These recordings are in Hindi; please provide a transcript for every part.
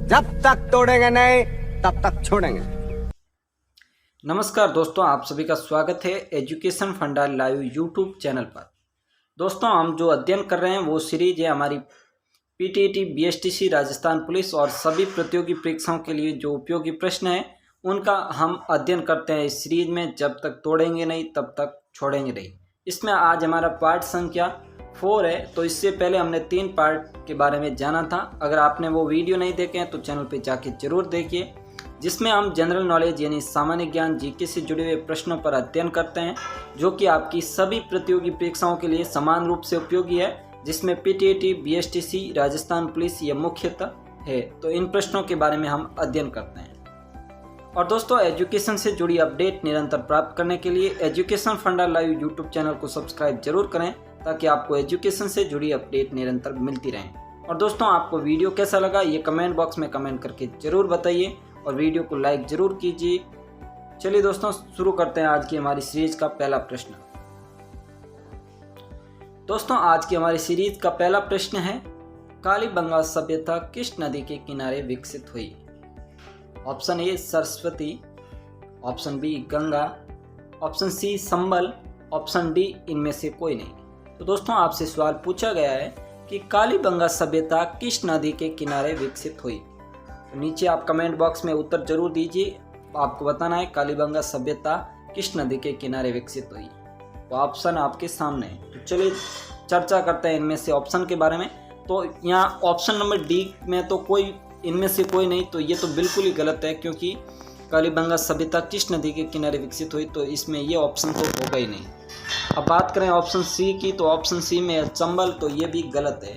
जब तक तोड़ेंगे नहीं तब तक छोड़ेंगे। नमस्कार दोस्तों, आप सभी का स्वागत है एजुकेशन फंडा लाइव यूट्यूब चैनल पर। दोस्तों, हम जो अध्ययन कर रहे हैं वो सीरीज है हमारी पीटीईटी, बीएसटीसी, राजस्थान पुलिस और सभी प्रतियोगी परीक्षाओं के लिए जो उपयोगी प्रश्न हैं उनका हम अध्ययन करते हैं इस सीरीज में। जब तक तोड़ेंगे नहीं तब तक छोड़ेंगे नहीं। इसमें आज हमारा पार्ट संख्या 4 है। तो इससे पहले हमने 3 पार्ट के बारे में जाना था। अगर आपने वो वीडियो नहीं देखे हैं तो चैनल पे जाके जरूर देखिए, जिसमें हम जनरल नॉलेज यानी सामान्य ज्ञान, जीके से जुड़े हुए प्रश्नों पर अध्ययन करते हैं, जो कि आपकी सभी प्रतियोगी परीक्षाओं के लिए समान रूप से उपयोगी है, जिसमें पीटीईटी, बीएसटीसी, राजस्थान पुलिस ये मुख्यतः है। तो इन प्रश्नों के बारे में हम अध्ययन करते हैं। और दोस्तों, एजुकेशन से जुड़ी अपडेट निरंतर प्राप्त करने के लिए एजुकेशन फंडा लाइव यूट्यूब चैनल को सब्सक्राइब जरूर करें, ताकि आपको एजुकेशन से जुड़ी अपडेट निरंतर मिलती रहें। और दोस्तों, आपको वीडियो कैसा लगा ये कमेंट बॉक्स में कमेंट करके जरूर बताइए और वीडियो को लाइक जरूर कीजिए। चलिए दोस्तों, शुरू करते हैं आज की हमारी सीरीज का पहला प्रश्न। दोस्तों, आज की हमारी सीरीज का पहला प्रश्न है, कालीबंगा सभ्यता किस नदी के किनारे विकसित हुई? Option A Saraswati, option B Ganga, option C Sambal, option D इनमें से कोई नहीं। तो दोस्तों, आपसे सवाल पूछा गया है कि कालीबंगा सभ्यता किस नदी के किनारे विकसित हुई। तो नीचे आप कमेंट बॉक्स में उत्तर जरूर दीजिए। आपको बताना है कालीबंगा सभ्यता किस नदी के किनारे विकसित हुई। तो ऑप्शन आपके सामने है। तो चलिए चर्चा करते हैं इनमें से ऑप्शन के बारे में। तो यहाँ ऑप्शन नंबर डी में तो कोई इनमें से कोई नहीं, तो ये तो बिल्कुल ही गलत है, क्योंकि कालीबंगा सभ्यता किस नदी के किनारे विकसित हुई, तो इसमें ये ऑप्शन तो होगा ही नहीं। अब बात करें ऑप्शन सी की, तो ऑप्शन सी में चंबल, तो ये भी गलत है,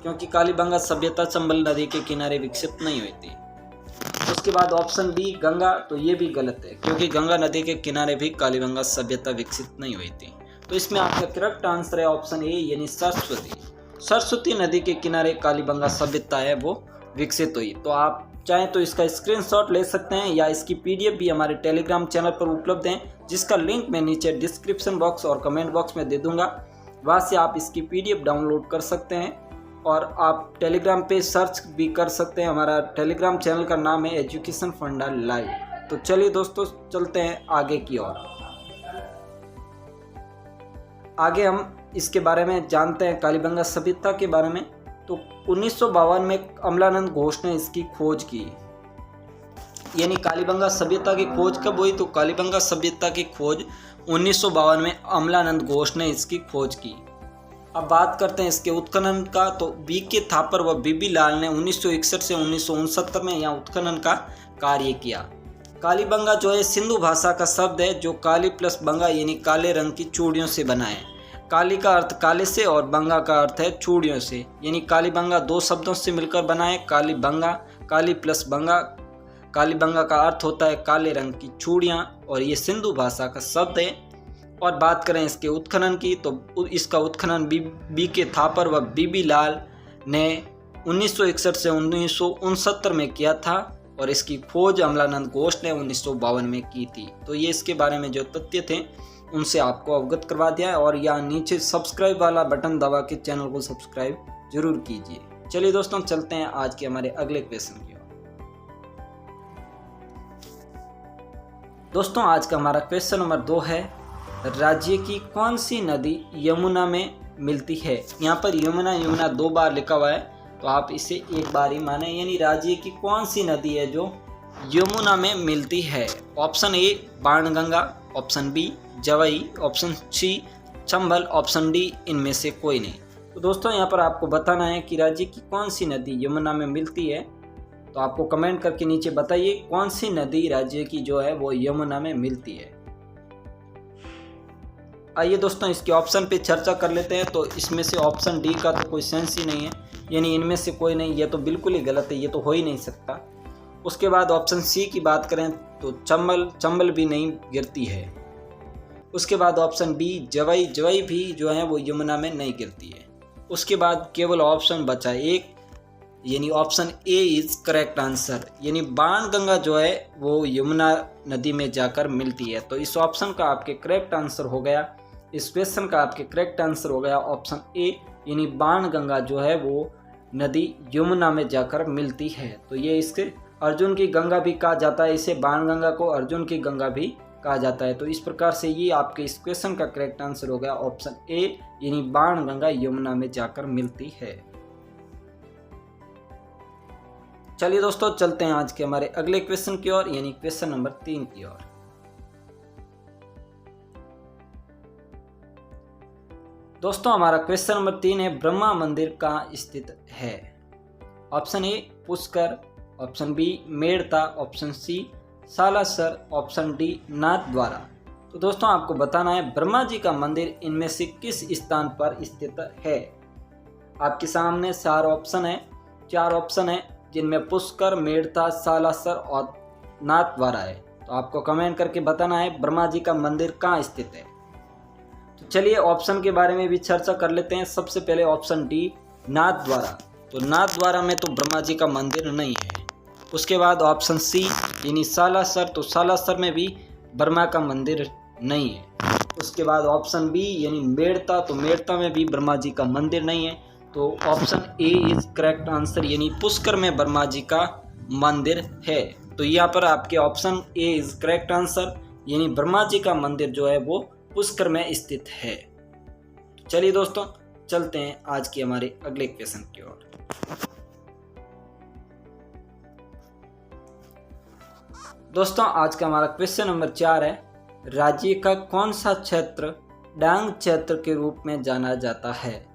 क्योंकि कालीबंगा सभ्यता चंबल नदी के किनारे विकसित नहीं हुई थी। उसके बाद ऑप्शन बी गंगा, तो ये भी गलत है, क्योंकि गंगा नदी के किनारे भी कालीबंगा सभ्यता विकसित नहीं हुई थी। तो इसमें आपका करेक्ट आंसर है ऑप्शन ए यानी सरस्वती। सरस्वती नदी के किनारे कालीबंगा सभ्यता है वो विकसित हुई। तो आप चाहें तो इसका स्क्रीनशॉट ले सकते हैं, या इसकी पीडीएफ भी हमारे टेलीग्राम चैनल पर उपलब्ध है, जिसका लिंक मैं नीचे डिस्क्रिप्शन बॉक्स और कमेंट बॉक्स में दे दूंगा। वहां से आप इसकी पीडीएफ डाउनलोड कर सकते हैं और आप टेलीग्राम पे सर्च भी कर सकते हैं। हमारा टेलीग्राम चैनल का नाम है एजुकेशन फंडा लाइव। तो चलिए दोस्तों, चलते हैं आगे की ओर। आगे हम इसके बारे में जानते हैं, कालीबंगा सभ्यता के बारे में। तो 1952 में अमलानंद घोष ने इसकी खोज की। यानी कालीबंगा सभ्यता की खोज कब हुई? तो कालीबंगा सभ्यता की खोज 1952 में अमलानंद घोष ने इसकी खोज की। अब बात करते हैं इसके उत्खनन का। तो बी के थापर व बीबी लाल ने 1961 से 1969 में यहाँ उत्खनन का कार्य किया। कालीबंगा जो है सिंधु भाषा का शब्द है, जो काली प्लस बंगा यानी काले रंग की चूड़ियों से बना है। काली का अर्थ काले से और बंगा का अर्थ है चूड़ियों से, यानी कालीबंगा 2 शब्दों से मिलकर बना है। कालीबंगा, काली प्लस बंगा। कालीबंगा का अर्थ होता है काले रंग की चूड़ियाँ, और ये सिंधु भाषा का शब्द है। और बात करें इसके उत्खनन की, तो इसका उत्खनन बी के थापर व बीबी लाल ने 1961 से 1969 में किया था, और इसकी खोज अमलानंद घोष ने 1952 में की थी। तो ये इसके बारे में जो तथ्य थे उनसे आपको अवगत करवा दिया है। और यहाँ नीचे सब्सक्राइब वाला बटन दबा के चैनल को सब्सक्राइब जरूर कीजिए। चलिए दोस्तों, चलते हैं आज के हमारे अगले क्वेश्चन की ओर। दोस्तों, आज का हमारा क्वेश्चन नंबर 2 है, राज्य की कौन सी नदी यमुना में मिलती है? यहाँ पर यमुना 2 बार लिखा हुआ है, तो आप इसे एक बार ही माने, यानी राज्य की कौन सी नदी है जो यमुना में मिलती है? Option A Banganga, option B Jawai, option C Chambal, option D इनमें से कोई नहीं। तो दोस्तों, यहाँ पर आपको बताना है कि राज्य की कौन सी नदी यमुना में मिलती है। तो आपको कमेंट करके नीचे बताइए कौन सी नदी राज्य की जो है वो यमुना में मिलती है। आइए दोस्तों, इसके ऑप्शन पे चर्चा कर लेते हैं। तो इसमें से ऑप्शन डी का तो कोई सेंस ही नहीं है, यानी इनमें से कोई नहीं, ये तो बिल्कुल ही गलत है, ये तो हो ही नहीं सकता। उसके बाद ऑप्शन सी की बात करें तो चंबल भी नहीं गिरती है। उसके बाद ऑप्शन बी जवई भी जो है वो यमुना में नहीं गिरती है। उसके बाद केवल ऑप्शन बचा एक, यानी option A is correct answer, यानी बाणगंगा जो है वो यमुना नदी में जाकर मिलती है। तो इस ऑप्शन का आपके करेक्ट आंसर हो गया, इस क्वेश्चन का आपके करेक्ट आंसर हो गया ऑप्शन ए, यानी बाणगंगा जो है वो नदी यमुना में जाकर मिलती है। तो ये इसके अर्जुन की गंगा भी कहा जाता है, इसे बाणगंगा को अर्जुन की गंगा भी कहा जाता है। तो इस प्रकार से ये आपके इस क्वेश्चन का करेक्ट आंसर हो गया ऑप्शन ए, यानी बाणगंगा यमुना में जाकर मिलती है। चलिए दोस्तों, चलते हैं आज के हमारे अगले क्वेश्चन की ओर, यानी क्वेश्चन नंबर 3 की ओर। दोस्तों हमारा क्वेश्चन नंबर 3 है, ब्रह्मा मंदिर कहाँ स्थित है? Option A Pushkar, option B Merta, option C Salasar, option D Nathdwara. तो दोस्तों आपको बताना है ब्रह्मा जी का मंदिर इनमें से किस स्थान पर स्थित है। आपके सामने 4 ऑप्शन है जिनमें पुष्कर, मेड़ता, सालासर और नाथद्वारा है। तो आपको कमेंट करके बताना है ब्रह्मा जी का मंदिर कहाँ स्थित है। तो चलिए ऑप्शन के बारे में भी चर्चा कर लेते हैं। सबसे पहले ऑप्शन डी नाथद्वारा। तो नाथद्वारा में तो ब्रह्मा जी का मंदिर नहीं है। उसके बाद ऑप्शन सी यानी सालासर, तो सालासर में भी ब्रह्मा का मंदिर नहीं है। उसके बाद ऑप्शन बी यानी मेड़ता, तो मेड़ता में भी ब्रह्मा जी का मंदिर नहीं है। तो option A is correct answer, यानी पुष्कर में ब्रह्मा जी का मंदिर है। तो यहाँ पर आपके option A is correct answer, यानी ब्रह्मा जी का मंदिर जो है वो पुष्कर में स्थित है। चलिए दोस्तों, चलते हैं आज के हमारे अगले क्वेश्चन की ओर। दोस्तों आज का हमारा क्वेश्चन नंबर 4 है, राज्य का कौन सा क्षेत्र डांग क्षेत्र के रूप में जाना जाता है?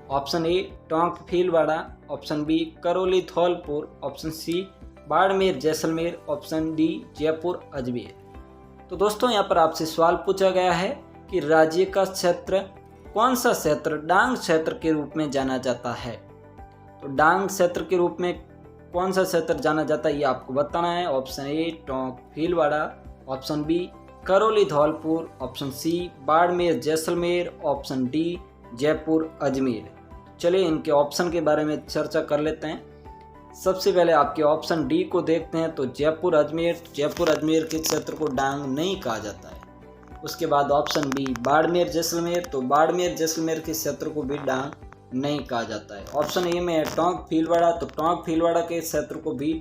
Option A Tonk Bhilwara, option B Karauli Dholpur, option C Barmer Jaisalmer, option D Jaipur Ajmer. तो दोस्तों यहाँ पर आपसे सवाल पूछा गया है कि राज्य का क्षेत्र कौन सा क्षेत्र डांग क्षेत्र के रूप में जाना जाता है। तो डांग क्षेत्र के रूप में कौन सा क्षेत्र जाना जाता है ये आपको बताना है। Option A Tonk Bhilwara, option B Karauli Dholpur, option C Barmer Jaisalmer, option D Jaipur Ajmer. चलिए इनके ऑप्शन के बारे में चर्चा कर लेते हैं। सबसे पहले आपके ऑप्शन डी को देखते हैं। तो जयपुर अजमेर के क्षेत्र को डांग नहीं कहा जाता है। उसके बाद ऑप्शन बी बाड़मेर जैसलमेर, तो बाड़मेर जैसलमेर के क्षेत्र को भी डांग नहीं कहा जाता है। ऑप्शन ए में है टोंक भीलवाड़ा, तो टोंक भीलवाड़ा के क्षेत्र को भी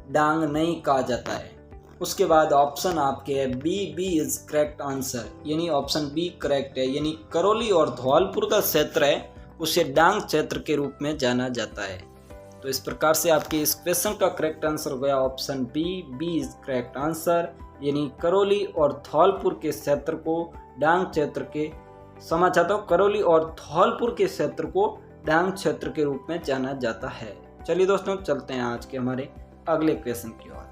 डांग नहीं कहा जाता है। उसके बाद ऑप्शन आपके है बी इज करेक्ट आंसर, यानी ऑप्शन बी करेक्ट है, यानी करौली और धौलपुर का क्षेत्र है उसे डांग क्षेत्र के रूप में जाना जाता है। तो इस प्रकार से आपके इस क्वेश्चन का करेक्ट आंसर हो गया option B is correct answer, यानी करौली और धौलपुर के क्षेत्र को डांग क्षेत्र के समझ चाहता हूँ करौली और धौलपुर के क्षेत्र को डांग क्षेत्र के रूप में जाना जाता है। चलिए दोस्तों, चलते हैं आज के हमारे अगले क्वेश्चन की ओर।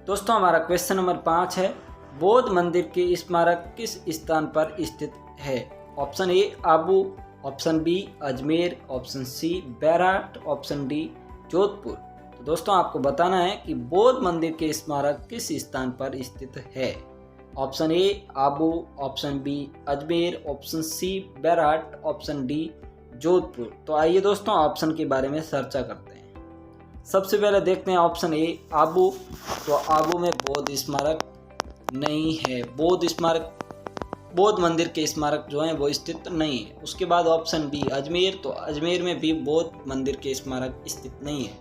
दोस्तों हमारा क्वेश्चन नंबर 5 है, बौद्ध मंदिर के स्मारक किस स्थान पर स्थित है? Option A Abu, option B Ajmer, option C Bairat, option D Jodhpur. तो दोस्तों आपको बताना है कि बौद्ध मंदिर के स्मारक किस स्थान पर स्थित है। Option A Abu, option B Ajmer, option C Bairat, option D Jodhpur. तो आइए दोस्तों ऑप्शन के बारे में चर्चा करते हैं। सबसे पहले देखते हैं ऑप्शन ए आबू। तो आबू में बौद्ध स्मारक नहीं है, बौद्ध मंदिर के स्मारक जो हैं वो स्थित नहीं है। उसके बाद ऑप्शन बी अजमेर, तो अजमेर में भी बौद्ध मंदिर के स्मारक स्थित नहीं है।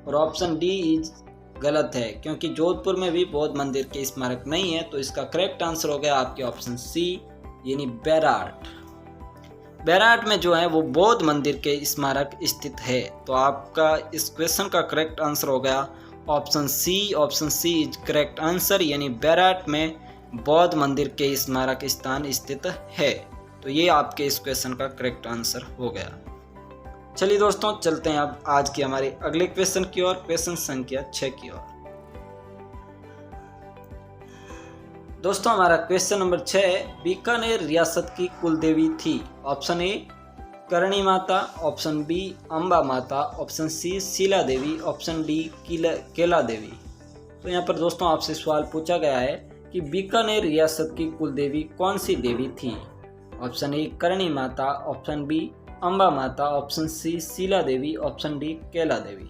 और ऑप्शन डी इज गलत है, क्योंकि जोधपुर में भी बौद्ध मंदिर के स्मारक नहीं है। तो इसका करेक्ट आंसर हो गया आपके ऑप्शन सी, यानी बैराट में जो है वो बौद्ध मंदिर के स्मारक स्थित है। तो आपका इस क्वेश्चन का करेक्ट आंसर हो गया option C is correct answer, यानी बैराट में बौद्ध मंदिर के स्मारक स्थान स्थित है। तो ये आपके इस क्वेश्चन का करेक्ट आंसर हो गया। चलिए दोस्तों, चलते हैं अब आज के हमारे अगले क्वेश्चन की ओर, क्वेश्चन संख्या 6 की ओर। दोस्तों हमारा क्वेश्चन नंबर 6 है, बीकानेर रियासत की कुल देवी थी। ऑप्शन ए करणी माता, ऑप्शन बी अम्बा माता, ऑप्शन सी शीला देवी, ऑप्शन डी केला देवी। तो यहाँ पर दोस्तों आपसे सवाल पूछा गया है कि बीकानेर रियासत की कुल देवी कौन सी देवी थी। ऑप्शन ए करणी माता, ऑप्शन बी अम्बा माता, ऑप्शन सी शीला देवी, ऑप्शन डी केला देवी।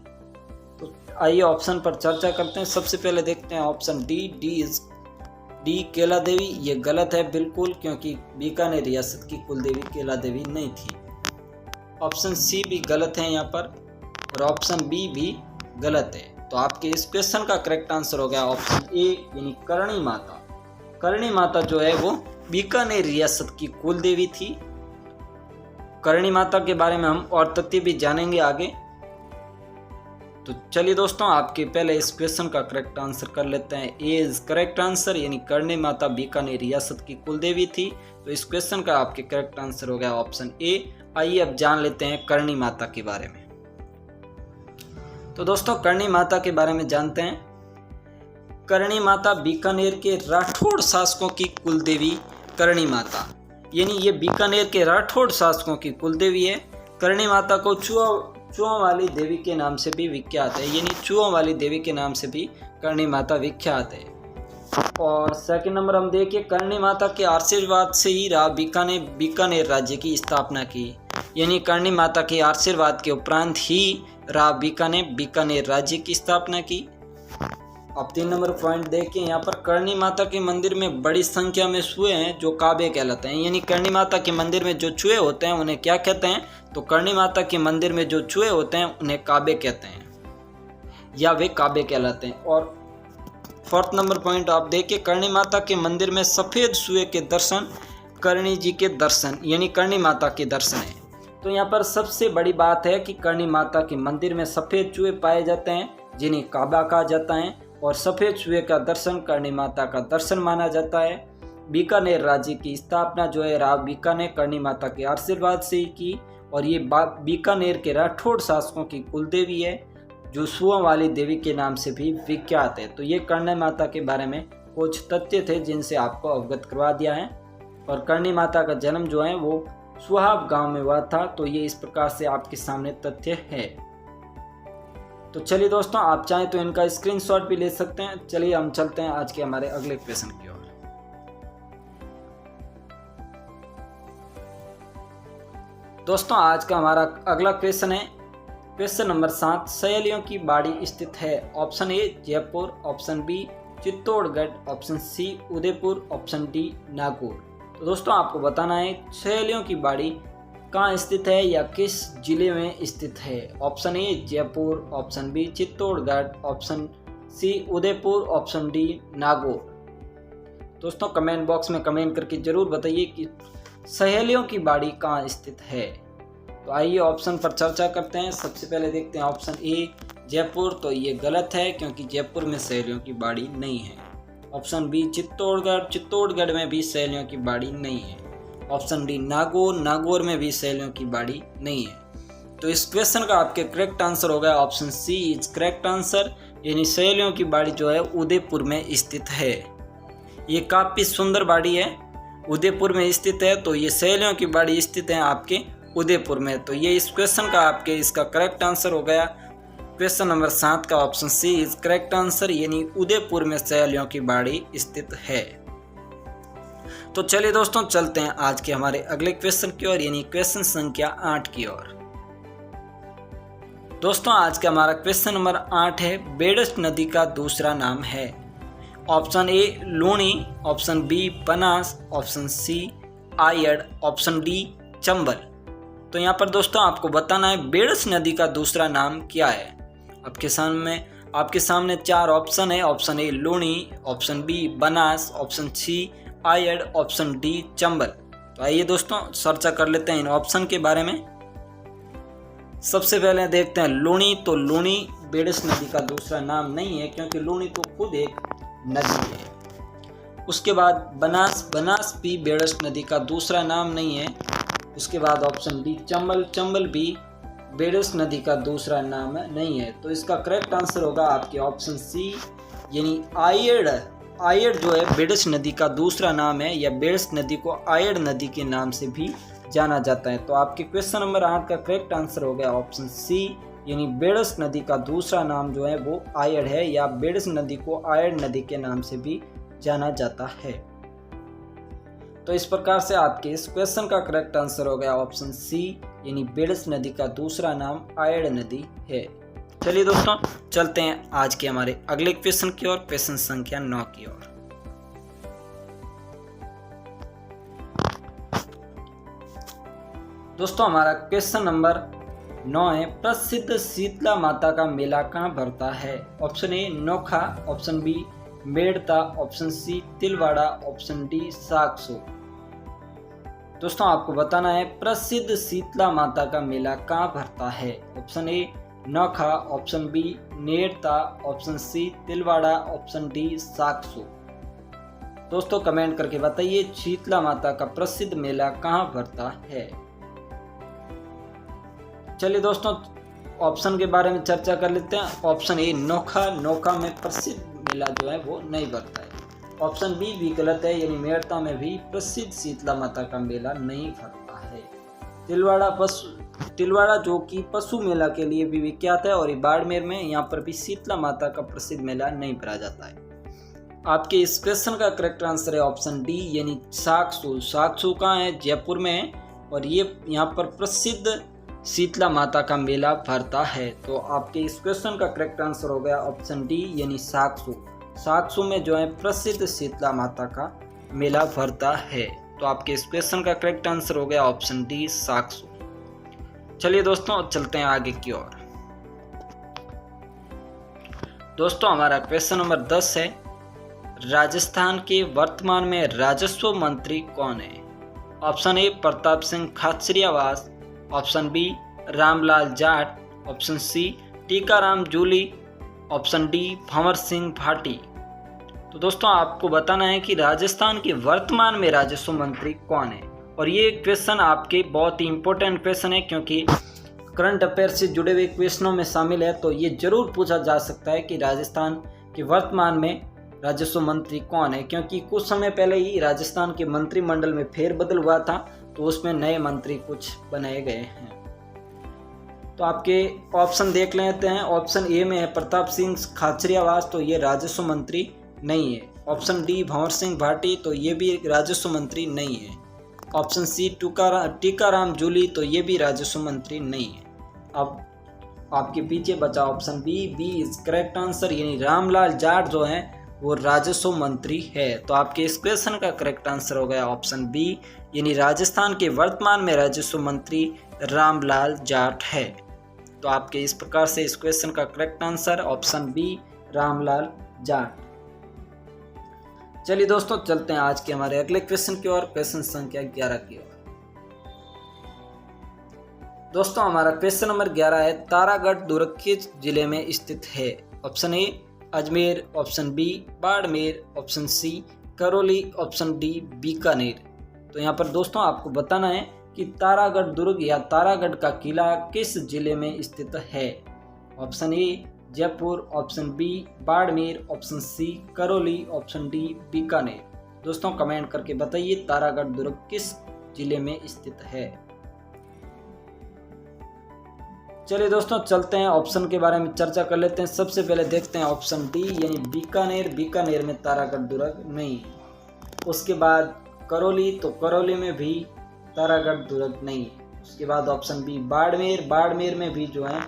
तो आइए ऑप्शन पर चर्चा करते हैं। सबसे पहले देखते हैं ऑप्शन डी इज डी केला देवी, ये गलत है बिल्कुल, क्योंकि बीकानेर रियासत की कुल देवी केला देवी नहीं थी। ऑप्शन सी भी गलत है यहाँ पर, और ऑप्शन बी भी गलत है। तो आपके इस क्वेश्चन का करेक्ट आंसर हो गया ऑप्शन ए, यानी करणी माता। करणी माता जो है वो बीकानेर रियासत की कुल देवी थी। करणी माता के बारे में हम और तथ्य भी जानेंगे आगे। तो चलिए दोस्तों, आपके पहले इस क्वेश्चन का करेक्ट आंसर कर लेते हैं। ए इज करेक्ट आंसर, यानी करणी माता बीकानेर रियासत की कुल देवी थी। तो इस क्वेश्चन का आपके करेक्ट आंसर हो गया ऑप्शन ए। आइए अब जान लेते हैं करणी माता के बारे में। तो दोस्तों, करणी माता के बारे में जानते हैं। करणी माता बीकानेर के राठौड़ शासकों की कुल देवी करणी माता, यानी ये बीकानेर के राठौड़ शासकों की कुल देवी है। करणी माता को चुओं वाली देवी के नाम से भी विख्यात है, यानी चुओं वाली देवी के नाम से भी करणी माता विख्यात है। और सेकंड नंबर हम देखिए, करणी माता के आशीर्वाद से ही बीकानेर राज्य की स्थापना की, यानी करणी माता के आशीर्वाद के उपरांत ही बीकानेर राज्य की स्थापना की। अब 3 नंबर पॉइंट देखिए, यहाँ पर करणी माता के मंदिर में बड़ी संख्या में चूहे हैं जो काबे कहलाते हैं, यानी करणी माता के मंदिर में जो चूहे होते हैं उन्हें क्या कहते हैं? तो करणी माता के मंदिर में जो चूहे होते हैं उन्हें काबे कहते हैं, या वे काबे कहलाते हैं। और 4th नंबर पॉइंट आप देखिए, करणी माता के मंदिर में सफ़ेद चूहे के दर्शन करणी जी के दर्शन, यानी करणी माता के दर्शन है। तो यहाँ पर सबसे बड़ी बात है कि करणी माता के मंदिर में सफ़ेद चूहे पाए जाते हैं जिन्हें काबा कहा जाता है, और सफ़ेद चूहे का दर्शन करणी माता का दर्शन माना जाता है। बीकानेर राज्य की स्थापना जो है राव बीकानेर करणी माता के आशीर्वाद से ही की, और ये बीकानेर के राठौड़ शासकों की कुल देवी है जो चुओं वाली देवी के नाम से भी विख्यात है। तो ये करणी माता के बारे में कुछ तथ्य थे जिनसे आपको अवगत करवा दिया है। और करणी माता का जन्म जो है वो सुहाग गांव में हुआ था। तो ये इस प्रकार से आपके सामने तथ्य है। तो चलिए दोस्तों, आप चाहें तो इनका स्क्रीनशॉट भी ले सकते हैं। चलिए हम चलते हैं आज के हमारे अगले क्वेश्चन की ओर। दोस्तों, आज का हमारा अगला क्वेश्चन है क्वेश्चन नंबर 7। सहेलियों की बाड़ी स्थित है। Option A Jaipur, option B Chittorgarh, option C Udaipur, option D Nagaur. तो दोस्तों, आपको बताना है सहेलियों की बाड़ी कहाँ स्थित है या किस जिले में स्थित है। Option A Jaipur, option B Chittorgarh, option C Udaipur, option D Nagaur. दोस्तों, कमेंट बॉक्स में कमेंट करके जरूर बताइए कि सहेलियों की बाड़ी कहाँ स्थित है। तो आइए ऑप्शन पर चर्चा करते हैं। सबसे पहले देखते हैं ऑप्शन ए जयपुर। तो ये गलत है, क्योंकि जयपुर में सहेलियों की बाड़ी नहीं है। ऑप्शन बी चित्तौड़गढ़ में भी सहेलियों की बाड़ी नहीं है। ऑप्शन डी नागौर में भी सहेलियों की बाड़ी नहीं है। तो इस क्वेश्चन का आपके करेक्ट आंसर होगा option C is correct answer, यानी सहेलियों की बाड़ी जो है उदयपुर में स्थित है। ये काफ़ी सुंदर बाड़ी है, उदयपुर में स्थित है। तो ये सहेलियों की बाड़ी स्थित है आपके उदयपुर में। तो ये इस क्वेश्चन का आपके इसका करेक्ट आंसर हो गया क्वेश्चन नंबर 7 का option C is correct answer, यानी उदयपुर में सहेलियों की बाड़ी स्थित है। तो चलिए दोस्तों, चलते हैं आज के हमारे अगले क्वेश्चन की ओर, यानी क्वेश्चन संख्या 8 की ओर। दोस्तों, आज का हमारा क्वेश्चन नंबर 8 है बेडस नदी का दूसरा नाम है। Option A Luni, option B Banas, option C Ayad, option D Chambal. तो यहाँ पर दोस्तों आपको बताना है बेडस नदी का दूसरा नाम क्या है। आपके सामने 4 ऑप्शन है। Option A Luni, option B Banas, option C Ayad, option D Chambal. तो आइए दोस्तों चर्चा कर लेते हैं इन ऑप्शन के बारे में। सबसे पहले देखते हैं लूणी। तो लूणी बेडस नदी का दूसरा नाम नहीं है, क्योंकि लूणी तो खुद एक नदी है। उसके बाद बनास भी बेडस नदी का दूसरा नाम नहीं है। उसके बाद ऑप्शन डी चंबल भी बेडस नदी का दूसरा नाम नहीं है। तो इसका करेक्ट आंसर होगा आपके ऑप्शन सी, यानी आयड़ जो है बेडस नदी का दूसरा नाम है, या बेडस नदी को आयड़ नदी के नाम से भी जाना जाता है। तो आपके क्वेश्चन नंबर 8 का करेक्ट आंसर हो गया ऑप्शन सी, यानी बेडस नदी का दूसरा नाम जो है वो आयड़ है, या बेडस नदी को आयड़ नदी के नाम से भी जाना जाता है। तो इस प्रकार से आपके इस क्वेश्चन का करेक्ट आंसर हो गया ऑप्शन सी, यानी बेडस नदी का दूसरा नाम आयड़ नदी है। चलिए दोस्तों, चलते हैं आज के हमारे अगले क्वेश्चन की ओर, क्वेश्चन संख्या 9 की ओर। दोस्तों हमारा क्वेश्चन नंबर 9 है, प्रसिद्ध शीतला माता का मेला कहाँ भरता है? Option A Nokha, option B Merta, option C Tilwara, option D Sagsu. दोस्तों आपको बताना है प्रसिद्ध शीतला माता का मेला कहाँ भरता है। Option A Nokha, option B Merta, option C Tilwara, option D Sagsu. दोस्तों कमेंट करके बताइए शीतला माता का प्रसिद्ध मेला कहाँ भरता है। चलिए दोस्तों ऑप्शन के बारे में चर्चा कर लेते हैं। ऑप्शन ए नोखा, नोखा में प्रसिद्ध मेला जो है वो नहीं भरता है। ऑप्शन बी भी गलत है, यानी मेड़ता में भी प्रसिद्ध शीतला माता का मेला नहीं भरता है। तिलवाड़ा जो कि पशु मेला के लिए भी विख्यात है, और बाड़मेर में यहाँ पर भी शीतला माता का प्रसिद्ध मेला नहीं भरा जाता है। आपके इस क्वेश्चन का करेक्ट आंसर है ऑप्शन डी, यानी सागसू। सागसू कहाँ है? जयपुर में है, और ये यहाँ पर प्रसिद्ध शीतला माता का मेला भरता है। तो आपके इस क्वेश्चन का करेक्ट आंसर हो गया ऑप्शन डी, यानी सागसू। सागसू में जो है प्रसिद्ध शीतला माता का मेला भरता है। तो आपके इस क्वेश्चन का करेक्ट आंसर हो गया ऑप्शन डी, सागसू। चलिए दोस्तों चलते हैं आगे की ओर। दोस्तों हमारा क्वेश्चन नंबर 10 है, राजस्थान के वर्तमान में राजस्व मंत्री कौन है? Option A Pratap Singh Khachariyawas, option B Ramlal Jat, option C Tikaram Jully, option D Bhanwar Singh Bhati. तो दोस्तों आपको बताना है कि राजस्थान के वर्तमान में राजस्व मंत्री कौन है। और ये क्वेश्चन आपके बहुत ही इंपॉर्टेंट क्वेश्चन है, क्योंकि करंट अफेयर से जुड़े हुए क्वेश्चनों में शामिल है। तो ये जरूर पूछा जा सकता है कि राजस्थान के वर्तमान में राजस्व मंत्री कौन है, क्योंकि कुछ समय पहले ही राजस्थान के मंत्रिमंडल में फेरबदल हुआ था, तो उसमें नए मंत्री कुछ बनाए गए हैं। तो आपके ऑप्शन देख लेते हैं। ऑप्शन ए में है प्रताप सिंह खाचरियावास, तो ये राजस्व मंत्री नहीं है। ऑप्शन डी भंवर सिंह भाटी, तो ये भी राजस्व मंत्री नहीं है। ऑप्शन सी टीकाराम जूली, तो ये भी राजस्व मंत्री नहीं है। अब आपके पीछे बचा option B is correct answer, यानी रामलाल जाट जो है वो राजस्व मंत्री है। तो आपके इस क्वेश्चन का करेक्ट आंसर हो गया ऑप्शन बी, यानी राजस्थान के वर्तमान में राजस्व मंत्री रामलाल जाट है। तो आपके इस प्रकार से इस क्वेश्चन का correct answer option B, Ramlal Jat. चलिए दोस्तों चलते हैं आज के हमारे अगले क्वेश्चन की ओर, क्वेश्चन संख्या 11 की ओर। दोस्तों हमारा क्वेश्चन नंबर 11 है, तारागढ़ दुर्ग किस जिले में स्थित है? Option A Ajmer, option B Barmer, option C Karauli, option D Bikaner. तो यहाँ पर दोस्तों आपको बताना है कि तारागढ़ दुर्ग या तारागढ़ का किला किस जिले में स्थित है। Option A Jaipur, option B Barmer, option C Karauli, option D Bikaner. दोस्तों कमेंट करके बताइए तारागढ़ दुर्ग किस जिले में स्थित है। चलिए दोस्तों चलते हैं ऑप्शन के बारे में चर्चा कर लेते हैं। सबसे पहले देखते हैं ऑप्शन डी, यानी बीकानेर। बीकानेर में तारागढ़ दुर्ग नहीं है। उसके बाद करौली, तो करौली में भी तारागढ़ दुर्ग नहीं है। उसके बाद ऑप्शन बी बाड़मेर, बाड़मेर में भी जो है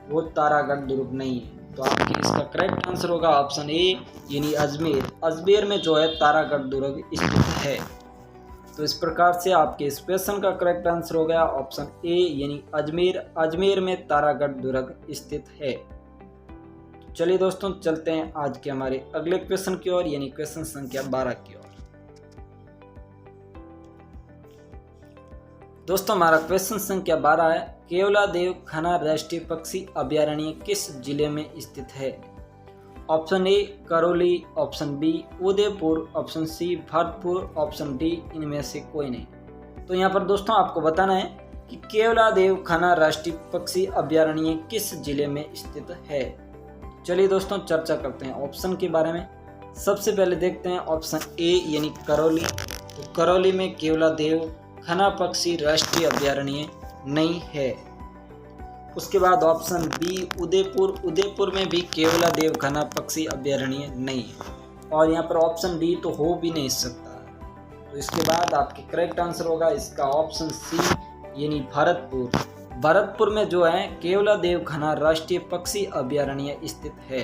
वो तारागढ़ दुर्ग नहीं है। तो आपके इसका करेक्ट आंसर होगा ऑप्शन ए, यानी अजमेर। अजमेर में जो है तारागढ़ दुर्ग स्थित है। तो इस प्रकार से आपके इस क्वेश्चन का करेक्ट आंसर हो गया ऑप्शन ए, यानी अजमेर। अजमेर में तारागढ़ दुर्ग स्थित है। चलिए दोस्तों चलते हैं आज के हमारे अगले क्वेश्चन की ओर, यानी क्वेश्चन संख्या 12 की ओर। दोस्तों हमारा क्वेश्चन संख्या 12 है, केवलादेव खन्ना राष्ट्रीय पक्षी अभयारण्य किस जिले में स्थित है? Option A Karauli, option B Udaipur, option C Bharatpur, option D इनमें से कोई नहीं। तो यहाँ पर दोस्तों आपको बताना है कि केवलादेव खन्ना राष्ट्रीय पक्षी अभयारण्य किस जिले में स्थित है। चलिए दोस्तों चर्चा करते हैं ऑप्शन के बारे में। सबसे पहले देखते हैं ऑप्शन ए, यानी करौली। तो करौली में केवलादेव खन्ना पक्षी राष्ट्रीय अभयारण्य नहीं है। उसके बाद ऑप्शन बी उदयपुर। उदयपुर में भी केवलादेव खन्ना पक्षी अभयारण्य नहीं है। और यहाँ पर ऑप्शन डी तो हो भी नहीं सकता। तो इसके बाद आपके करेक्ट आंसर होगा इसका ऑप्शन सी, यानी भरतपुर। भरतपुर में जो है केवलादेव खन्ना राष्ट्रीय पक्षी अभयारण्य स्थित है।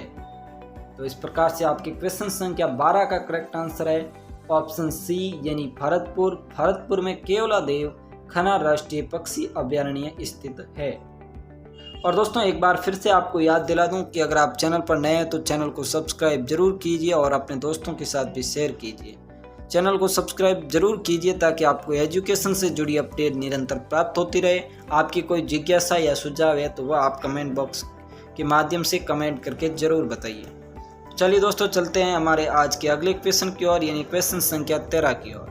तो इस प्रकार से आपके क्वेश्चन संख्या 12 का करेक्ट आंसर है ऑप्शन सी, यानी भरतपुर। भरतपुर में केवलादेव खन्ना राष्ट्रीय पक्षी अभयारण्य स्थित है। और दोस्तों एक बार फिर से आपको याद दिला दूं कि अगर आप चैनल पर नए हैं तो चैनल को सब्सक्राइब जरूर कीजिए और अपने दोस्तों के साथ भी शेयर कीजिए। चैनल को सब्सक्राइब जरूर कीजिए ताकि आपको एजुकेशन से जुड़ी अपडेट निरंतर प्राप्त होती रहे। आपकी कोई जिज्ञासा या सुझाव है तो वह आप कमेंट बॉक्स के माध्यम से कमेंट करके जरूर बताइए। चलिए दोस्तों चलते हैं हमारे आज के अगले क्वेश्चन की ओर, यानी क्वेश्चन संख्या 13 की ओर।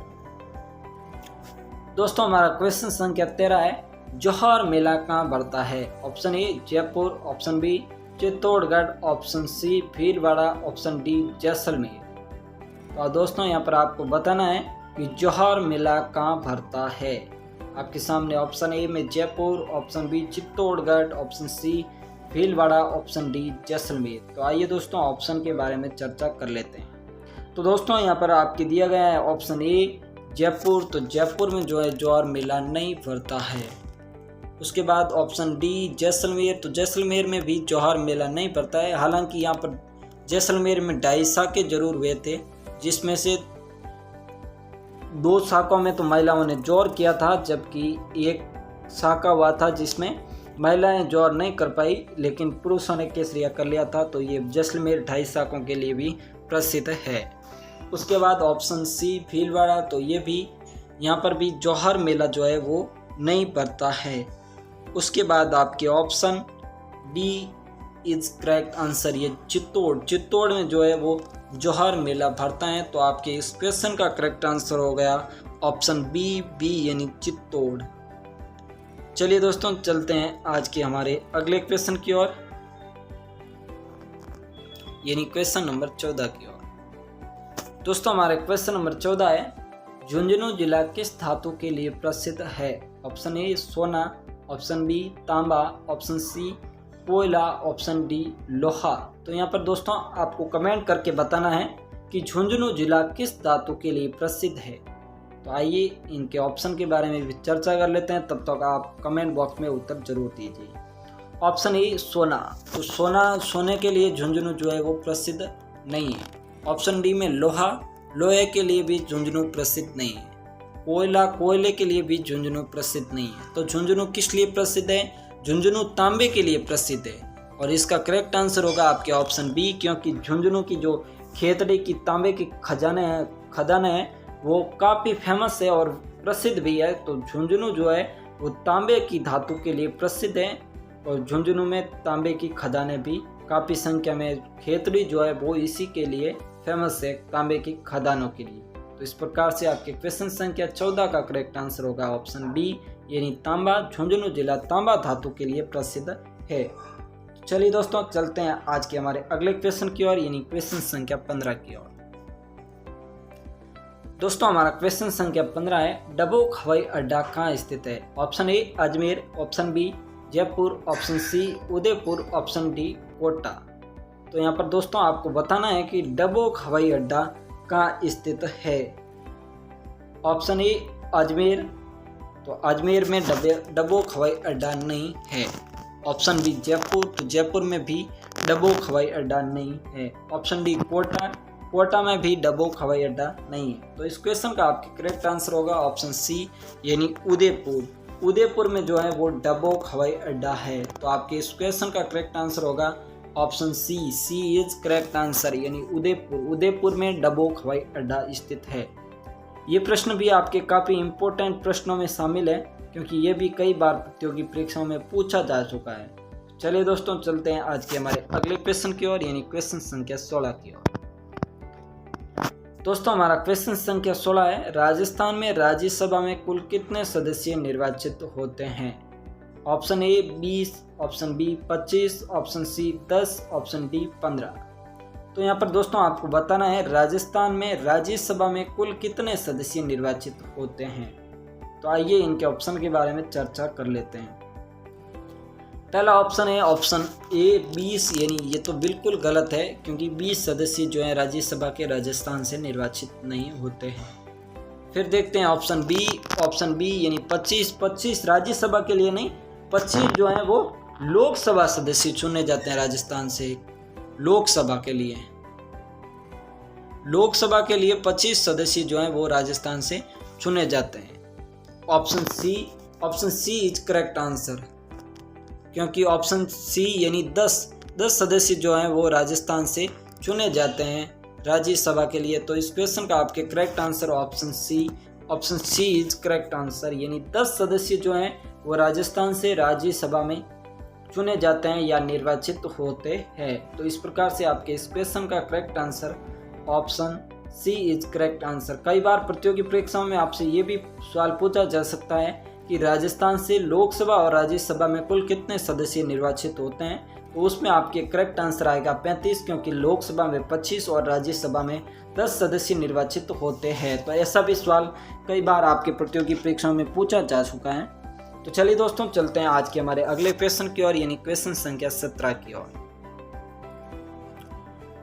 दोस्तों हमारा क्वेश्चन संख्या 13 है, जौहर मेला कहाँ बढ़ता है? Option A Jaipur, option B Chittorgarh, option C Bhilwara, option D Jaisalmer. तो दोस्तों यहाँ पर आपको बताना है कि जौहर मेला कहाँ भरता है। आपके सामने ऑप्शन ए में Jaipur, option B Chittorgarh, option C Bhilwara, option D Jaisalmer. तो आइए दोस्तों ऑप्शन के बारे में चर्चा कर लेते हैं। तो दोस्तों यहाँ पर आपके दिया गया है ऑप्शन ए जयपुर, तो जयपुर में जो है जौहर मेला नहीं भरता है। उसके बाद ऑप्शन डी जैसलमेर, तो जैसलमेर में भी जौहर मेला नहीं भरता है। हालांकि यहाँ पर जैसलमेर में 2.5 साके जरूर हुए थे, जिसमें से 2 साकों में तो महिलाओं ने जौहर किया था, जबकि एक साका हुआ था जिसमें महिलाएं जौहर नहीं कर पाई लेकिन पुरुषों ने केसरिया कर लिया था। तो ये जैसलमेर 2.5 साकों के लिए भी प्रसिद्ध है। उसके बाद ऑप्शन सी भीलवाड़ा, तो ये भी यहाँ पर भी जौहर मेला जो है वो नहीं भरता है। उसके बाद आपके option D is correct answer, ये चित्तौड़ में जो है वो जौहर मेला भरता है। तो आपके इस क्वेश्चन का करेक्ट आंसर हो गया ऑप्शन बी यानी चित्तौड़। चलिए दोस्तों चलते हैं आज के हमारे अगले क्वेश्चन की ओर, यानी क्वेश्चन नंबर 14 की ओर। दोस्तों हमारे क्वेश्चन नंबर 14 है, झुंझुनू जिला किस धातु के लिए प्रसिद्ध है? ऑप्शन ए सोना, ऑप्शन बी तांबा, ऑप्शन सी कोयला, ऑप्शन डी लोहा। तो यहाँ पर दोस्तों आपको कमेंट करके बताना है कि झुंझुनू जिला किस धातु के लिए प्रसिद्ध है। तो आइए इनके ऑप्शन के बारे में भी चर्चा कर लेते हैं, तब तक आप कमेंट बॉक्स में उत्तर जरूर दीजिए। ऑप्शन ए सोना, तो सोने के लिए झुंझुनू जो है वो प्रसिद्ध नहीं है। ऑप्शन डी में लोहे के लिए भी झुंझुनू प्रसिद्ध नहीं है। कोयले के लिए भी झुंझुनू प्रसिद्ध नहीं है। तो झुंझुनू किस लिए प्रसिद्ध है? झुंझुनू तांबे के लिए प्रसिद्ध है। और इसका करेक्ट आंसर होगा आपके ऑप्शन बी, क्योंकि झुंझुनू की जो खेतड़ी की तांबे की खदानें हैं वो काफ़ी फेमस है और प्रसिद्ध भी है। तो झुंझुनू जो है वो तांबे की धातु के लिए प्रसिद्ध है और झुंझुनू में तांबे की खदानें भी काफ़ी संख्या में, खेतड़ी जो है वो इसी के लिए फेमस है, तांबे की खदानों के लिए। तो इस प्रकार से आपके क्वेश्चन संख्या 14 का करेक्ट आंसर होगा ऑप्शन बी यानी तांबा। झुंझुनू जिला तांबा धातु के लिए प्रसिद्ध है। चलिए दोस्तों चलते हैं आज के हमारे अगले क्वेश्चन की ओर, यानी क्वेश्चन संख्या 15 की ओर। दोस्तों हमारा क्वेश्चन संख्या 15 है, डबोक हवाई अड्डा कहाँ स्थित है? Option A Ajmer, option B Jaipur, option C Udaipur, option D Kota. तो यहाँ पर दोस्तों आपको बताना है कि डबोक हवाई अड्डा कहाँ स्थित है। ऑप्शन ए अजमेर, तो अजमेर में डबोक हवाई अड्डा नहीं है। ऑप्शन बी जयपुर, तो जयपुर में भी डबोक हवाई अड्डा नहीं है। ऑप्शन डी कोटा में भी डबोक हवाई अड्डा नहीं है। तो इस क्वेश्चन का आपके करेक्ट आंसर होगा ऑप्शन सी यानी उदयपुर में जो है वो डबोक हवाई अड्डा है। तो आपके इस क्वेश्चन का करेक्ट आंसर होगा option C is correct answer, यानी उदयपुर में डबोक हवाई अड्डा स्थित है। ये प्रश्न भी आपके काफ़ी इंपॉर्टेंट प्रश्नों में शामिल है, क्योंकि ये भी कई बार प्रतियोगी परीक्षाओं में पूछा जा चुका है। चलिए दोस्तों चलते हैं आज के हमारे अगले क्वेश्चन की ओर, यानी क्वेश्चन संख्या 16 की ओर। दोस्तों हमारा क्वेश्चन संख्या 16 है, राजस्थान में राज्यसभा में कुल कितने सदस्य निर्वाचित होते हैं? Option A 20, option B 25, option C 10, option D 15। तो यहाँ पर दोस्तों आपको बताना है राजस्थान में राज्यसभा में कुल कितने सदस्य निर्वाचित होते हैं। तो आइए इनके ऑप्शन के बारे में चर्चा कर लेते हैं। पहला ऑप्शन है ऑप्शन ए 20, यानी ये तो बिल्कुल गलत है, क्योंकि 20 सदस्य जो हैं राज्यसभा के राजस्थान से निर्वाचित नहीं होते हैं। फिर देखते हैं ऑप्शन बी यानी 25 राज्यसभा के लिए नहीं, 25 जो है वो लोकसभा सदस्य चुने जाते हैं राजस्थान से। लोकसभा के लिए 25 सदस्य जो हैं वो राजस्थान से चुने जाते हैं। Option C is correct answer, क्योंकि ऑप्शन सी यानी 10 सदस्य जो हैं वो राजस्थान से चुने जाते हैं राज्यसभा के लिए। तो इस क्वेश्चन का आपके correct answer option C is correct answer, यानी 10 सदस्य जो हैं वो राजस्थान से राज्यसभा में चुने जाते हैं या निर्वाचित होते हैं। तो इस प्रकार से आपके इस क्वेश्चन का correct answer option C is correct answer. कई बार प्रतियोगी परीक्षाओं में आपसे ये भी सवाल पूछा जा सकता है कि राजस्थान से लोकसभा और राज्यसभा में कुल कितने सदस्य निर्वाचित होते हैं, तो उसमें आपके करेक्ट आंसर आएगा 35, क्योंकि लोकसभा में 25 और राज्यसभा में 10 सदस्य निर्वाचित होते हैं। तो ऐसा भी सवाल कई बार आपके प्रतियोगी परीक्षाओं में पूछा जा चुका है। तो चलिए दोस्तों चलते हैं आज के हमारे अगले क्वेश्चन की ओर, यानी क्वेश्चन संख्या 17 की ओर।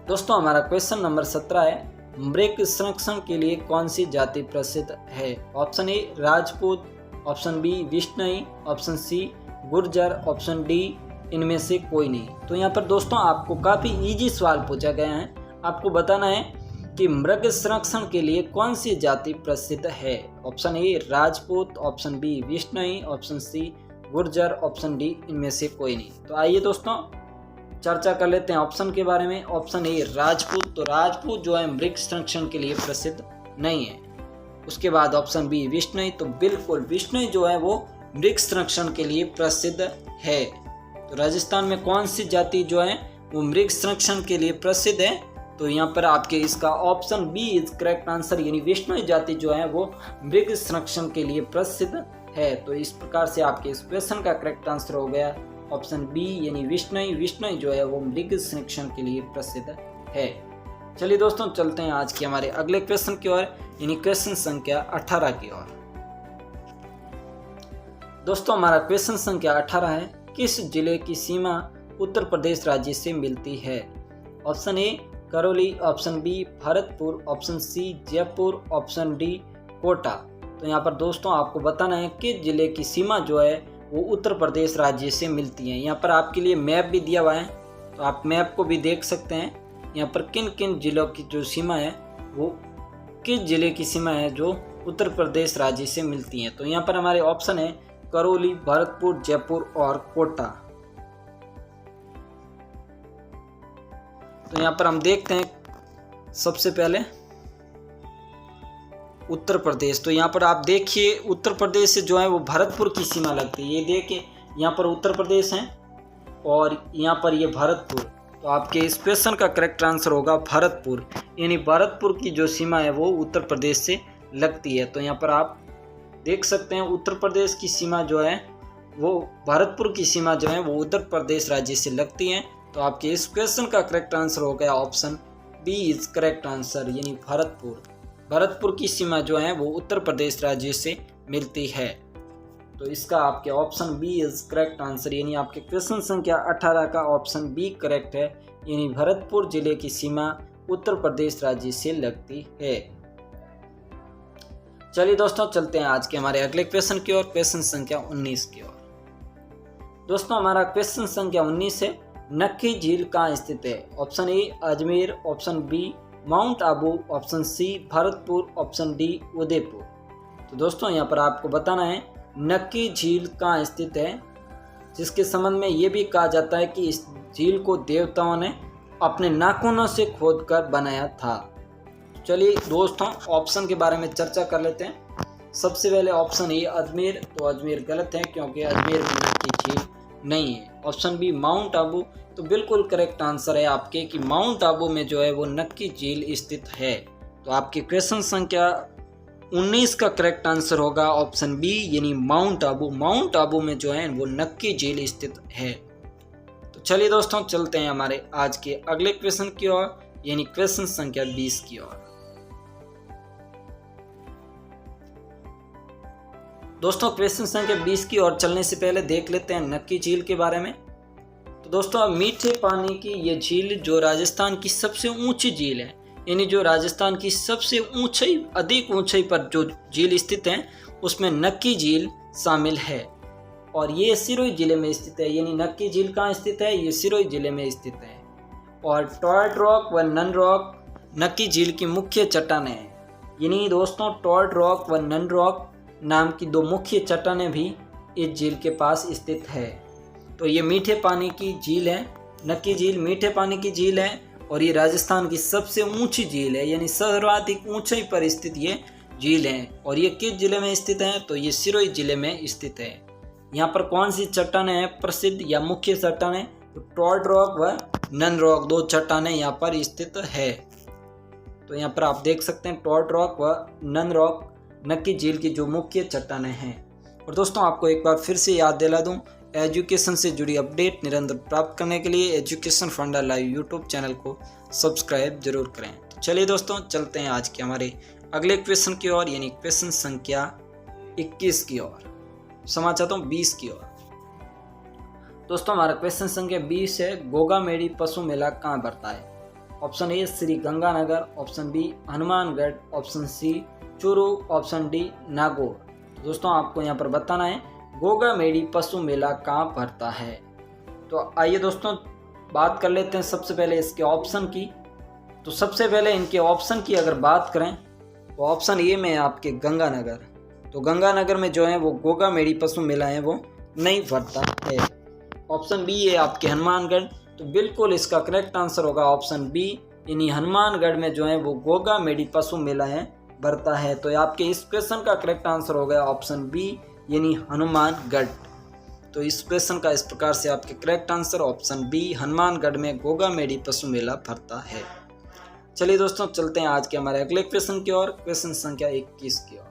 दोस्तों हमारा क्वेश्चन नंबर 17 है, मृग संरक्षण के लिए कौन सी जाति प्रसिद्ध है? Option A Rajput, option B Bishnoi, option C Gurjar, option D इनमें से कोई नहीं। तो यहाँ पर दोस्तों आपको काफ़ी इजी सवाल पूछा गया है। आपको बताना है कि मृग संरक्षण के लिए कौन सी जाति प्रसिद्ध है। Option A Rajput, option B Bishnoi, option C Gurjar, option D इनमें से कोई नहीं। तो आइए दोस्तों चर्चा कर लेते हैं ऑप्शन के बारे में। ऑप्शन ए राजपूत, तो राजपूत जो है मृग संरक्षण के लिए प्रसिद्ध नहीं है। उसके बाद ऑप्शन बी विश्नोई, तो बिल्कुल विश्नोई जो है वो मृग संरक्षण के लिए प्रसिद्ध है। तो राजस्थान में कौन सी जाति जो है वो मृग संरक्षण के लिए प्रसिद्ध है? तो यहाँ पर आपके इसका option B is correct answer, यानी विश्नोई जाति जो है वो मृग संरक्षण के लिए प्रसिद्ध है। तो इस प्रकार से आपके इस क्वेश्चन का करेक्ट आंसर हो गया ऑप्शन बी, यानी विश्नोई जो है वो मृग संरक्षण के लिए प्रसिद्ध है। चलिए दोस्तों चलते हैं आज के हमारे अगले क्वेश्चन की ओर, यानी क्वेश्चन संख्या 18 की ओर। दोस्तों हमारा क्वेश्चन संख्या 18 है, किस जिले की सीमा उत्तर प्रदेश राज्य से मिलती है? Option A Karauli, option B Bharatpur, option C Jaipur, option D Kota. तो यहाँ पर दोस्तों आपको बताना है कि जिले की सीमा जो है वो उत्तर प्रदेश राज्य से मिलती है। यहाँ पर आपके लिए मैप भी दिया हुआ है, तो आप मैप को भी देख सकते हैं। यहाँ पर किन किन जिलों की जो सीमा है वो किस जिले की सीमा है जो उत्तर प्रदेश राज्य से मिलती है। तो यहाँ पर हमारे ऑप्शन है करौली, भरतपुर, जयपुर और कोटा। तो यहाँ पर हम देखते हैं सबसे पहले उत्तर प्रदेश। तो यहाँ पर आप देखिए उत्तर प्रदेश से जो है वो भरतपुर की सीमा लगती है। ये देखिए यहाँ पर उत्तर प्रदेश है और यहाँ पर ये भरतपुर। तो आपके इस क्वेश्चन का करेक्ट आंसर होगा भरतपुर, यानी भरतपुर की जो सीमा है वो उत्तर प्रदेश से लगती है। तो यहाँ पर आप देख सकते हैं उत्तर प्रदेश की सीमा जो है वो भरतपुर की सीमा जो है वो उत्तर प्रदेश राज्य से लगती है। तो आपके इस क्वेश्चन का करेक्ट आंसर हो गया option B is correct answer, यानी भरतपुर की सीमा जो है वो उत्तर प्रदेश राज्य से मिलती है। तो इसका आपके option B is correct answer, यानी आपके क्वेश्चन संख्या 18 का ऑप्शन बी करेक्ट है, यानी भरतपुर जिले की सीमा उत्तर प्रदेश राज्य से लगती है। चलिए दोस्तों चलते हैं आज के हमारे अगले क्वेश्चन की ओर, क्वेश्चन संख्या 19 की ओर। दोस्तों हमारा क्वेश्चन संख्या 19 है, नक्की झील कहाँ स्थित है? Option A Ajmer, option B Mount Abu, option C Bharatpur, option D Udaipur. तो दोस्तों यहाँ पर आपको बताना है नक्की झील कहाँ स्थित है, जिसके संबंध में ये भी कहा जाता है कि इस झील को देवताओं ने अपने नाखूनों से खोदकर बनाया था। चलिए दोस्तों ऑप्शन के बारे में चर्चा कर लेते हैं। सबसे पहले ऑप्शन ए अजमेर, तो अजमेर गलत है क्योंकि अजमेर में नक्की झील नहीं है। ऑप्शन बी माउंट आबू, तो बिल्कुल करेक्ट आंसर है आपके कि माउंट आबू में जो है वो नक्की झील स्थित है। तो आपके क्वेश्चन संख्या 19 का करेक्ट आंसर होगा ऑप्शन बी, यानी माउंट आबू में जो है वो नक्की झील स्थित है। तो चलिए दोस्तों चलते हैं हमारे आज के अगले क्वेश्चन की ओर, यानी क्वेश्चन संख्या 20 की ओर। दोस्तों क्वेश्चन संख्या 20 की ओर चलने से पहले देख लेते हैं नक्की झील के बारे में। तो दोस्तों मीठे पानी की ये झील जो राजस्थान की सबसे ऊंची झील है, यानी जो राजस्थान की सबसे अधिक ऊंचाई पर जो झील स्थित है उसमें नक्की झील शामिल है और ये सिरोही जिले में स्थित है। यानी नक्की झील कहाँ स्थित है? ये सिरोही जिले में स्थित है। और टॉर्ट रॉक व नन रॉक नक्की झील की मुख्य चट्टानें हैं। यानी दोस्तों टॉर्ट रॉक व नन रॉक नाम की दो मुख्य चट्टानें भी इस झील के पास स्थित है। तो ये मीठे पानी की झील है, नक्की झील मीठे पानी की झील है और ये राजस्थान की सबसे ऊंची झील है, यानी सर्वाधिक ऊंचाई पर स्थित ये झील है। और ये किस जिले में स्थित है? तो ये सिरोही जिले में स्थित है। यहाँ पर कौन सी चट्टानें हैं प्रसिद्ध या मुख्य चट्टानें? तो ट्रॉड रॉक व नन रॉक दो चट्टानें यहाँ पर स्थित है। तो यहाँ पर आप देख सकते हैं ट्रॉड रॉक व नन रॉक नक्की झील की जो मुख्य चट्टानें हैं। और दोस्तों आपको एक बार फिर से याद दिला दूं, एजुकेशन से जुड़ी अपडेट निरंतर प्राप्त करने के लिए एजुकेशन फंडा लाइव यूट्यूब चैनल को सब्सक्राइब जरूर करें। तो चलिए दोस्तों चलते हैं आज के हमारे अगले क्वेश्चन की ओर, यानी क्वेश्चन संख्या 21 की ओर, क्षमा चाहता हूँ 20 की ओर। दोस्तों हमारा क्वेश्चन संख्या 20 है, गोगामेडी पशु मेला कहाँ बढ़ता है? Option A Shri Ganganagar, option B Hanumangarh, option C Churu, option D Nagaur. तो दोस्तों आपको यहाँ पर बताना है गोगामेडी पशु मेला कहाँ पड़ता है। तो आइए दोस्तों बात कर लेते हैं सबसे पहले इसके ऑप्शन की। तो सबसे पहले इनके ऑप्शन की अगर बात करें तो ऑप्शन ए में आपके गंगानगर। तो गंगानगर में जो है वो गोगामेडी पशु मेला है वो नहीं पड़ता है। ऑप्शन बी है आपके हनुमानगढ़। तो बिल्कुल इसका करेक्ट आंसर होगा ऑप्शन बी, यानी हनुमानगढ़ में जो है वो गोगामेडी पशु मेला है बढ़ता है। तो आपके इस क्वेश्चन का करेक्ट आंसर हो गया ऑप्शन बी, यानी हनुमानगढ़। तो इस क्वेश्चन का इस प्रकार से आपके correct answer option B, Hanumangarh में गोगामेडी पशु मेला भरता है। चलिए दोस्तों चलते हैं आज के हमारे अगले क्वेश्चन की ओर, क्वेश्चन संख्या 21 की ओर।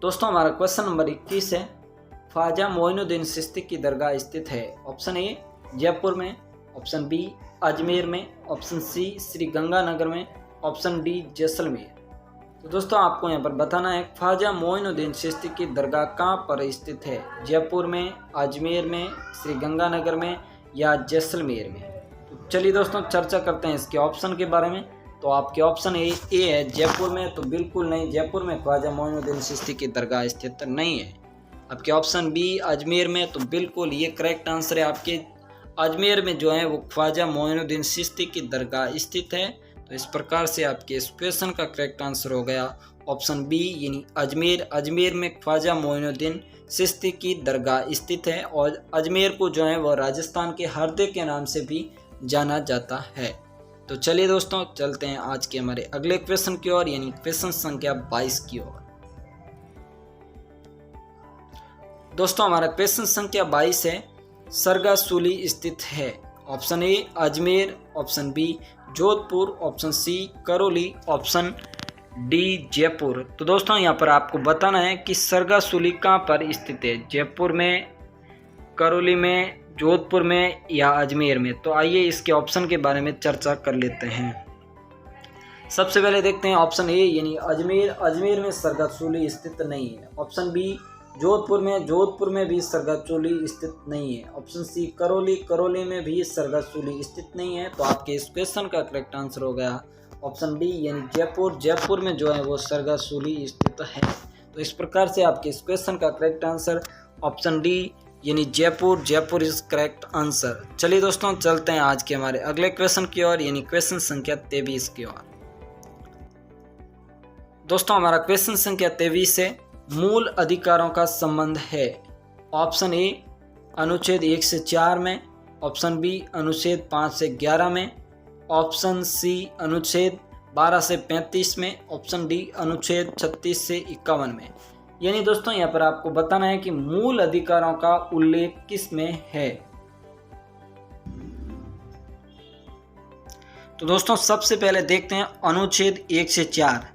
दोस्तों हमारा क्वेश्चन नंबर 21 है, ख्वाजा मोइनुद्दीन चिश्ती की दरगाह स्थित है। ऑप्शन ए जयपुर में, ऑप्शन बी अजमेर में, ऑप्शन सी श्री गंगानगर में, ऑप्शन डी जैसलमेर। तो दोस्तों आपको यहाँ पर बताना है ख्वाजा मोइनुद्दीन चिश्ती की दरगाह कहाँ पर स्थित है? जयपुर में, अजमेर में, श्री गंगानगर में या जैसलमेर में। तो चलिए दोस्तों चर्चा करते हैं इसके ऑप्शन के बारे में। तो आपके ऑप्शन ए है जयपुर में। तो बिल्कुल नहीं, जयपुर में ख्वाजा मोइनुद्दीन चिश्ती की दरगाह स्थित नहीं है। आपके ऑप्शन बी अजमेर में। तो बिल्कुल ये करेक्ट आंसर है आपके, अजमेर में जो है वो ख्वाजा मोइनुद्दीन चिश्ती की दरगाह स्थित है। तो इस प्रकार से आपके इस क्वेश्चन का करेक्ट आंसर हो गया ऑप्शन बी, यानी अजमेर। अजमेर में ख्वाजा मोइनुद्दीन चिश्ती की दरगाह स्थित है और अजमेर को जो है वह राजस्थान के हरदे के नाम से भी जाना जाता है। तो चलिए दोस्तों चलते हैं आज के हमारे अगले क्वेश्चन की ओर, यानी क्वेश्चन संख्या 22 की ओर। दोस्तों हमारा क्वेश्चन संख्या 22 है, सरगासूली स्थित है। Option A Ajmer, option B Jodhpur, option C Karauli, option D Jaipur. तो दोस्तों यहाँ पर आपको बताना है कि सरगासूली कहाँ पर स्थित है, जयपुर में, करौली में, जोधपुर में या अजमेर में। तो आइए इसके ऑप्शन के बारे में चर्चा कर लेते हैं। सबसे पहले देखते हैं ऑप्शन ए, यानी अजमेर। अजमेर में सरगासूली स्थित नहीं है। ऑप्शन बी जोधपुर में, जोधपुर में भी सरगासूली स्थित नहीं है। ऑप्शन सी करौली, करौली में भी सरगासूली स्थित नहीं है। तो आपके इस क्वेश्चन का करेक्ट आंसर हो गया ऑप्शन डी, यानी जयपुर। जयपुर में जो है वो सरगासूली स्थित है। तो इस प्रकार से आपके इस क्वेश्चन का करेक्ट आंसर ऑप्शन डी, यानी Jaipur. Jaipur is correct answer. चलिए दोस्तों चलते हैं आज के हमारे अगले क्वेश्चन की ओर, यानी क्वेश्चन संख्या 23 की ओर। दोस्तों हमारा क्वेश्चन संख्या 23 है, मूल अधिकारों का संबंध है। ऑप्शन ए अनुच्छेद 1 से 4 में, ऑप्शन बी अनुच्छेद 5 से 11 में, ऑप्शन सी अनुच्छेद 12 से 35 में, ऑप्शन डी अनुच्छेद 36 से 51 में। यानी दोस्तों यहाँ पर आपको बताना है कि मूल अधिकारों का उल्लेख किस में है। तो दोस्तों सबसे पहले देखते हैं अनुच्छेद 1 से 4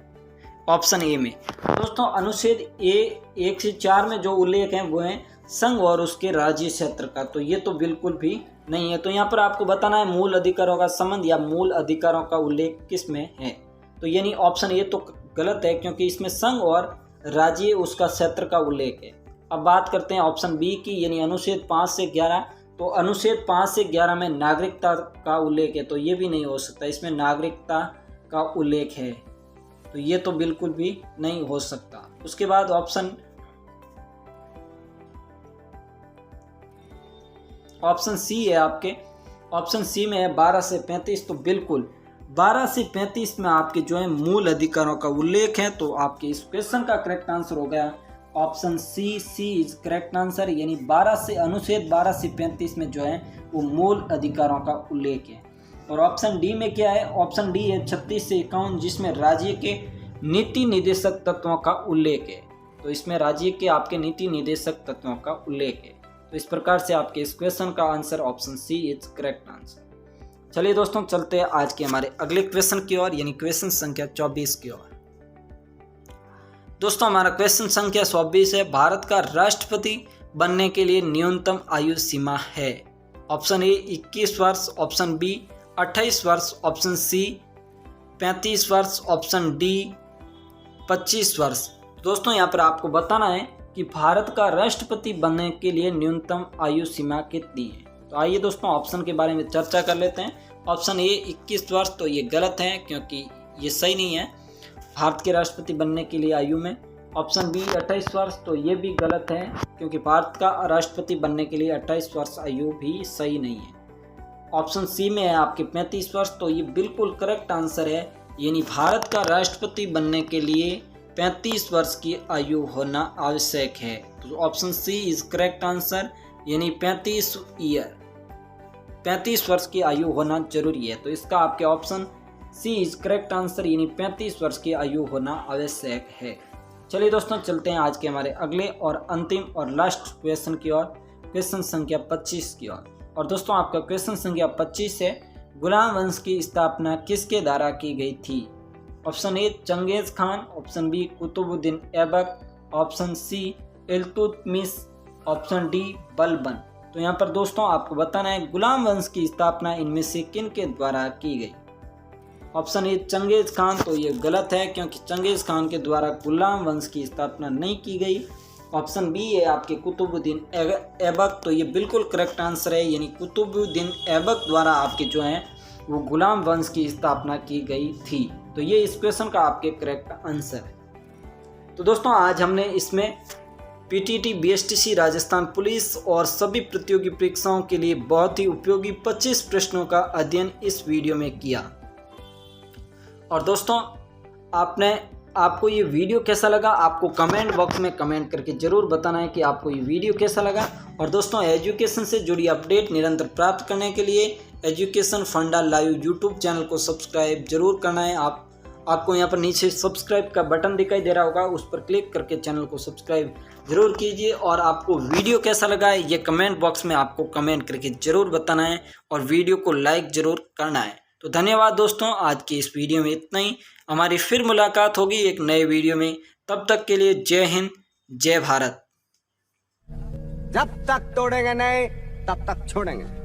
ऑप्शन ए में। दोस्तों अनुच्छेद 1 से 4 में जो उल्लेख है वो है संघ और उसके राज्य क्षेत्र का। तो ये तो बिल्कुल भी नहीं है। तो यहाँ पर आपको बताना है मूल अधिकारों का संबंध या मूल अधिकारों का उल्लेख किस में है। तो यानी ऑप्शन ए तो गलत है, क्योंकि इसमें संघ और राज्य उसका क्षेत्र का उल्लेख है। अब बात करते हैं ऑप्शन बी की, यानी अनुच्छेद 5 से 11। तो अनुच्छेद 5 से 11 में नागरिकता का उल्लेख है। तो ये भी नहीं हो सकता, इसमें नागरिकता का उल्लेख है। तो ये तो बिल्कुल भी नहीं हो सकता। उसके बाद ऑप्शन सी है आपके। ऑप्शन सी में है 12 से 35। तो बिल्कुल 12 से 35 में आपके जो है मूल अधिकारों का उल्लेख है। तो आपके इस क्वेश्चन का करेक्ट आंसर हो गया option C is correct answer, यानी 12 से अनुच्छेद 12 से 35 में जो है वो मूल अधिकारों का उल्लेख है। और ऑप्शन डी में क्या है, ऑप्शन डी है 36 से 51, जिसमें राज्य के नीति निर्देशक तत्वों का उल्लेख है। तो इसमें राज्य के आपके नीति निर्देशक तत्वों का उल्लेख है। तो इस प्रकार से आपके इस क्वेश्चन का answer option C is correct answer. चलिए दोस्तों, चलते हैं आज के हमारे अगले क्वेश्चन की ओर, यानी क्वेश्चन संख्या 24 की ओर। दोस्तों, हमारा क्वेश्चन संख्या 24 है, भारत का राष्ट्रपति बनने के लिए न्यूनतम आयु सीमा है। ऑप्शन ए 21 वर्ष, ऑप्शन बी 28 वर्ष, ऑप्शन सी 35 वर्ष, ऑप्शन डी 25 वर्ष। दोस्तों, यहाँ पर आपको बताना है कि भारत का राष्ट्रपति बनने के लिए न्यूनतम आयु सीमा कितनी है। तो आइए दोस्तों, ऑप्शन के बारे में चर्चा कर लेते हैं। ऑप्शन ए 21 वर्ष, तो ये गलत है क्योंकि ये सही नहीं है भारत के राष्ट्रपति बनने के लिए आयु में। ऑप्शन बी 28 वर्ष, तो ये भी गलत है क्योंकि भारत का राष्ट्रपति बनने के लिए 28 वर्ष आयु भी सही नहीं है। ऑप्शन सी में है आपके 35 वर्ष, तो ये बिल्कुल करेक्ट आंसर है, यानी भारत का राष्ट्रपति बनने के लिए 35 वर्ष की आयु होना आवश्यक है। तो option C is correct answer, यानी 35 वर्ष की आयु होना जरूरी है। तो इसका आपके option C is correct answer, यानी 35 वर्ष की आयु होना आवश्यक है। चलिए दोस्तों, चलते हैं आज के हमारे अगले और अंतिम और लास्ट क्वेश्चन की ओर, क्वेश्चन संख्या 25 की ओर। और दोस्तों, आपका क्वेश्चन संख्या 25 है, गुलाम वंश की स्थापना किसके द्वारा की गई थी। Option A Genghis Khan, option B Qutbuddin Aibak, option C Iltutmish, option D Balban. तो यहाँ पर दोस्तों आपको बताना है गुलाम वंश की स्थापना इनमें से किन के द्वारा की गई। ऑप्शन ए चंगेज खान, तो ये गलत है क्योंकि चंगेज खान के द्वारा गुलाम वंश की स्थापना नहीं की गई। ऑप्शन बी है आपके कुतुबुद्दीन ऐबक, तो ये बिल्कुल करेक्ट आंसर है, यानी कुतुबुद्दीन ऐबक द्वारा आपके जो है वो गुलाम वंश की स्थापना की गई थी। तो ये इस क्वेश्चन का आपके करेक्ट आंसर है। तो दोस्तों, आज हमने इसमें पीटीटी, बीएसटीसी, राजस्थान पुलिस और सभी प्रतियोगी परीक्षाओं के लिए बहुत ही उपयोगी 25 प्रश्नों का अध्ययन इस वीडियो में किया। और दोस्तों, आपको ये वीडियो कैसा लगा, आपको कमेंट बॉक्स में कमेंट करके ज़रूर बताना है कि आपको ये वीडियो कैसा लगा। और दोस्तों, एजुकेशन से जुड़ी अपडेट निरंतर प्राप्त करने के लिए एजुकेशन फंडा लाइव यूट्यूब चैनल को सब्सक्राइब जरूर करना है। आपको यहाँ पर नीचे सब्सक्राइब का बटन दिखाई दे रहा होगा, उस पर क्लिक करके चैनल को सब्सक्राइब जरूर कीजिए। और आपको वीडियो कैसा लगा है ये कमेंट बॉक्स में आपको कमेंट करके ज़रूर बताना है और वीडियो को लाइक ज़रूर करना है। तो धन्यवाद दोस्तों, आज की इस वीडियो में इतना ही। हमारी फिर मुलाकात होगी एक नए वीडियो में, तब तक के लिए जय हिंद, जय भारत। जब तक तोड़ेंगे नहीं तब तक छोड़ेंगे।